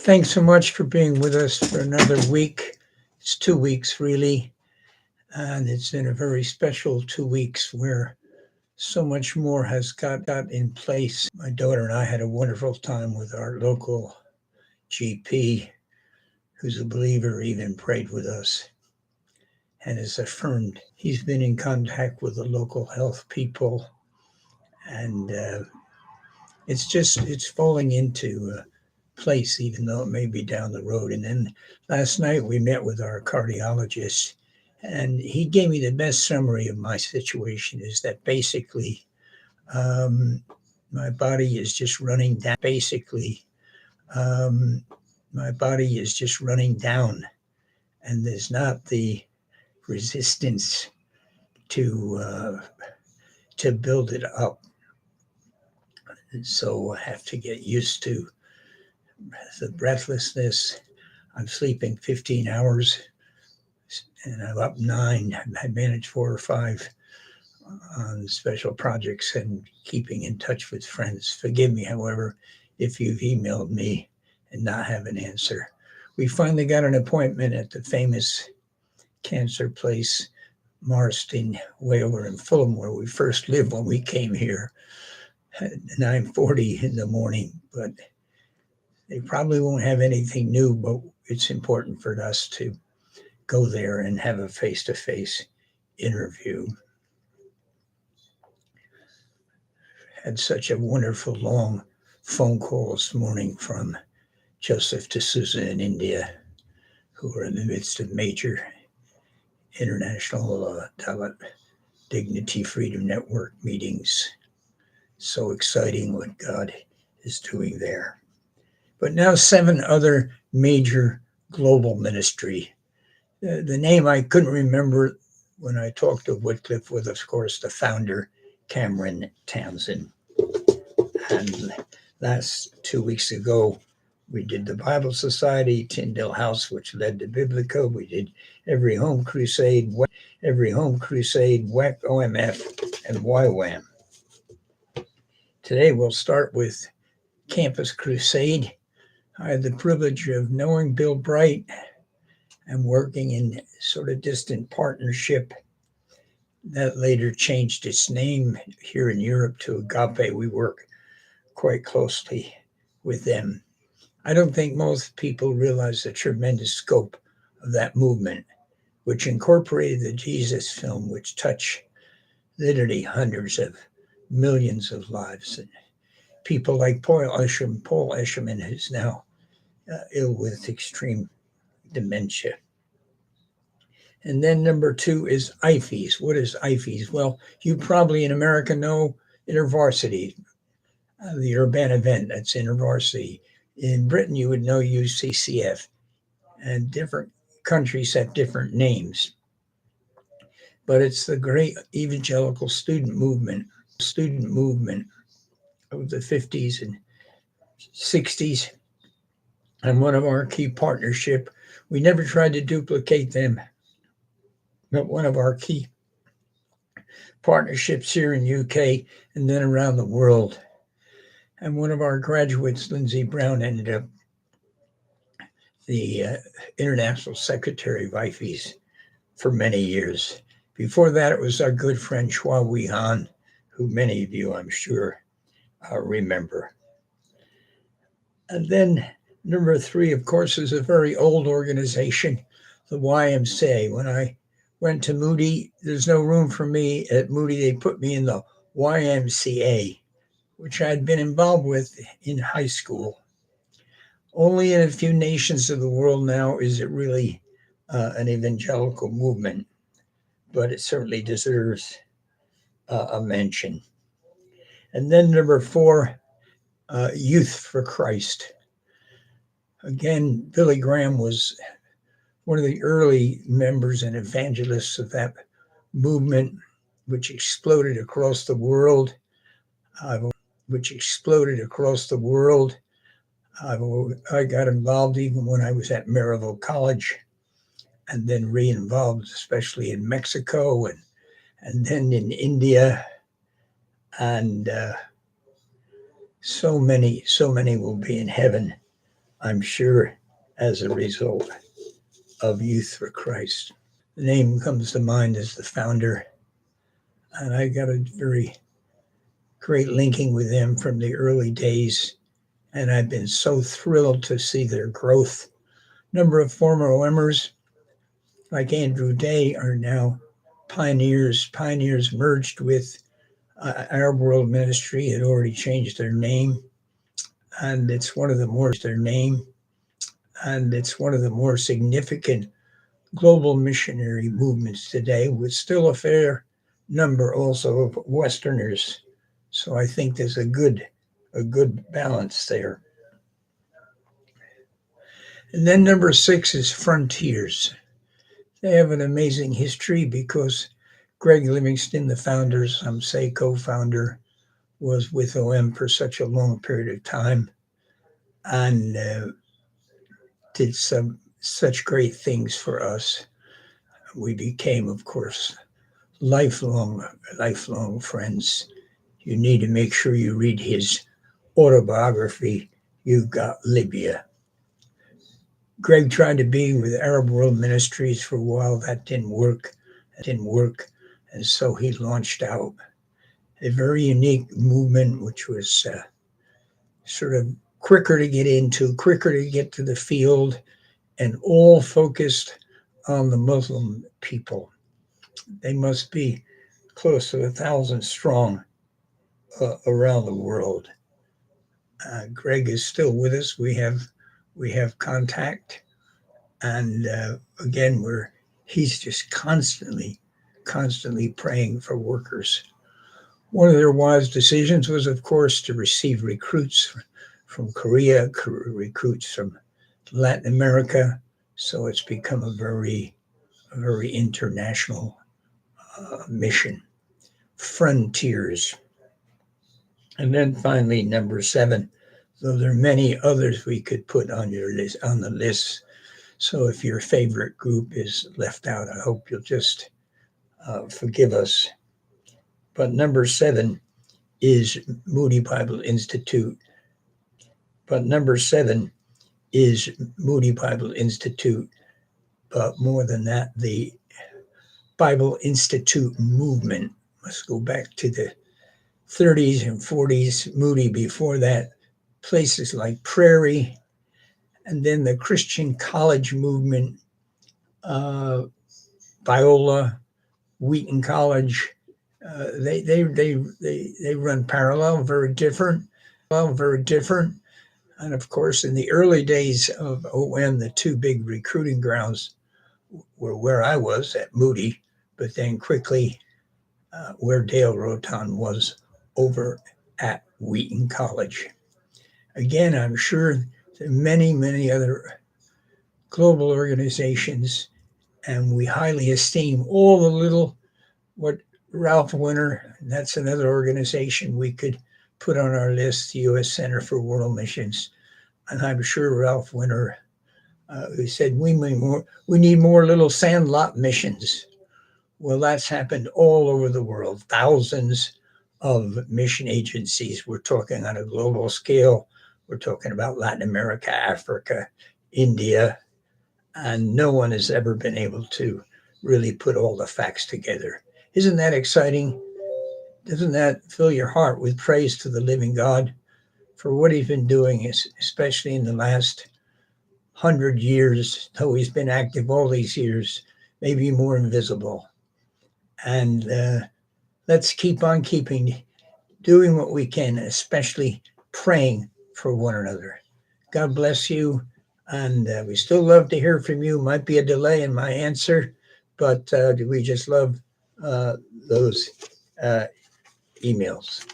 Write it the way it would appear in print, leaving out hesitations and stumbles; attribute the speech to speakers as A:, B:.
A: Thanks so much for being with us for another week. It's 2 weeks, really, and it's been a very special 2 weeks where so much more has got in place. My daughter and I had a wonderful time with our local GP, who's a believer, even prayed with us and has affirmed. He's been in contact with the local health people, and it's falling into place, even though it may be down the road. And then last night we met with our cardiologist, and he gave me the best summary of my situation is that basically my body is just running down. My body is just running down, and there's not the resistance to build it up. So I have to get used to the breathlessness. I'm sleeping 15 hours and I'm up 9. I managed 4 or 5 on special projects and keeping in touch with friends. Forgive me, however, if you've emailed me and not have an answer. We finally got an appointment at the famous cancer place, Marston, way over in Fulham, where we first lived when we came here at 9:40 in the morning. But they probably won't have anything new, but it's important for us to go there and have a face-to-face interview. Had such a wonderful long phone call this morning from Joseph D'Souza in India, who are in the midst of major international Dignity Freedom Network meetings. So exciting what God is doing there. But now 7 other major global ministry. The name I couldn't remember when I talked to Wycliffe was, of course, the founder, Cameron Townsend. And last 2 weeks ago, we did the Bible Society, Tyndale House, which led to Biblica. We did Every Home Crusade, WEC, OMF, and YWAM. Today, we'll start with Campus Crusade. I had the privilege of knowing Bill Bright and working in sort of distant partnership that later changed its name here in Europe to Agape. We work quite closely with them. I don't think most people realize the tremendous scope of that movement, which incorporated the Jesus film, which touched literally hundreds of millions of lives. And people like Paul Escherman, who's now ill with extreme dementia. And then number 2 is IFES. What is IFES? Well, you probably in America know InterVarsity, the urban event, that's InterVarsity. In Britain, you would know UCCF, and different countries have different names. But it's the great evangelical student movement of the 50s and 60s. And one of our key partnership, we never tried to duplicate them, but one of our key partnerships here in UK and then around the world. And one of our graduates, Lindsay Brown, ended up the international secretary of IFES for many years. Before that, it was our good friend Chua Wee Han, who many of you, I'm sure, remember. And then number 3, of course, is a very old organization, the YMCA. When I went to Moody, there's no room for me at Moody. They put me in the YMCA, which I'd been involved with in high school. Only in a few nations of the world now is it really an evangelical movement, but it certainly deserves a mention. And then number 4, Youth for Christ. Again, Billy Graham was one of the early members and evangelists of that movement, which exploded across the world. I got involved even when I was at Maryville College, and then re-involved, especially in Mexico and then in India. And so many will be in heaven I'm sure as a result of Youth for Christ. The name comes to mind as the founder, and I got a very great linking with them from the early days, and I've been so thrilled to see their growth. Number of former OMers like Andrew Day are now pioneers. Pioneers merged with Arab World Ministry had already changed their name, and it's one of the more significant global missionary movements today, with still a fair number also of Westerners. So I think there's a good balance there. And then number 6 is Frontiers. They have an amazing history because Greg Livingston, the founder, some say co-founder, was with OM for such a long period of time and did such great things for us. We became, of course, lifelong friends. You need to make sure you read his autobiography, You Got Libya. Greg tried to be with Arab World Ministries for a while. That didn't work. And so he launched out a very unique movement, which was sort of quicker to get into, quicker to get to the field, and all focused on the Muslim people. They must be close to 1,000 strong around the world. Greg is still with us. We have contact, and again, he's just constantly praying for workers. One of their wise decisions was, of course, to receive recruits from Korea, recruits from Latin America. So it's become a very international mission. Frontiers. And then finally, number 7, though there are many others we could put on the list. So if your favorite group is left out, I hope you'll just forgive us. But number 7 is Moody Bible Institute. But more than that, the Bible Institute movement. Let's go back to the 30s and 40s. Moody before that, places like Prairie, and then the Christian college movement, Biola, Wheaton College. They run parallel, very different. And of course, in the early days of OM, the 2 big recruiting grounds were where I was at Moody, but then quickly where Dale Roton was over at Wheaton College. Again, I'm sure there are many other global organizations, and we highly esteem all the little, what Ralph Winter, that's another organization we could put on our list, the U.S. Center for World Missions. And I'm sure Ralph Winter, who said we need more little sandlot missions. Well, that's happened all over the world. Thousands of mission agencies. We're talking on a global scale. We're talking about Latin America, Africa, India, and no one has ever been able to really put all the facts together. Isn't that exciting? Doesn't that fill your heart with praise to the living God for what he's been doing, especially in the last 100 years, though he's been active all these years, maybe more invisible. And let's keep on doing what we can, especially praying for one another. God bless you. And we still love to hear from you. Might be a delay in my answer, but we just love those emails.